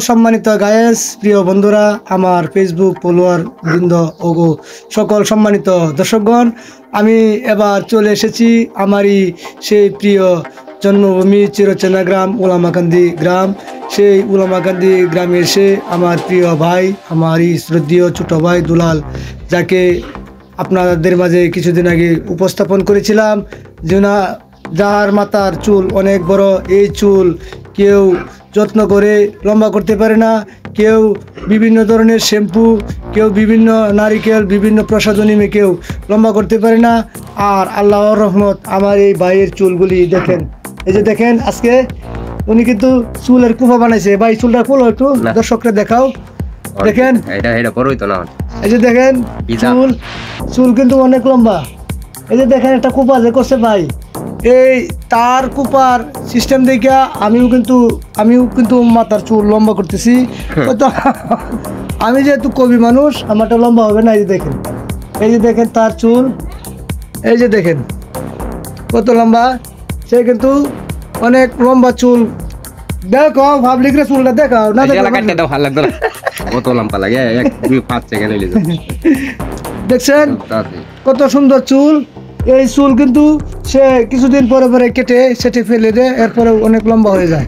সম্মানিত গায়েস, প্রিয় বন্ধুরা, আমার ফেসবুক ফলোয়ার বৃন্দ ও সকল সম্মানিত দর্শকগণ, আমি এবার চলে এসেছি আমারই সেই প্রিয় জন্মভূমি চিরচেনা গ্রাম উলামাকান্দি গ্রাম। সেই উলামাকান্দি গ্রামে এসে আমার প্রিয় ভাই, আমারই শ্রদ্ধেয় ছোট ভাই দুলাল, যাকে আপনাদের মাঝে কিছুদিন আগে উপস্থাপন করেছিলাম, যার মাথার চুল অনেক বড়। এই চুল কেউ যত্ন করে লম্বা করতে পারে না, কেউ বিভিন্ন ধরনের শ্যাম্পু, কেউ বিভিন্ন নারিকেল, বিভিন্ন প্রসাধনী মেখেও লম্বা করতে পারে না। আর আল্লাহর রহমত, আমার এই ভাইয়ের চুলগুলি দেখেন, এই যে দেখেন, আজকে উনি কিন্তু চুলের কুফা বানাইছে। ভাই চুলটা খোলো একটু, দর্শকরা দেখাও। দেখেন, এই যে দেখেন চুল কিন্তু অনেক লম্বা। এই যে দেখেন একটা কুপা যে করছে ভাই, এই তার কুপার সিস্টেম দেখে আমিও কিন্তু মাথার চুল লম্বা করতেছি। তো আমি যেহেতু কবি মানুষ, আমারটা লম্বা হবে না। এই যে দেখেন তার চুল, এই যে দেখেন কত লম্বা। সে কিন্তু অনেক লম্বা চুল। দেখো পাবলিকরে চুলটা দেখাও না, দেখছেন কত সুন্দর চুল। এই চুল কিন্তু সে কিছুদিন পরে কেটে সেটে ফেলে দেয়, এরপরে অনেক লম্বা হয়ে যায়।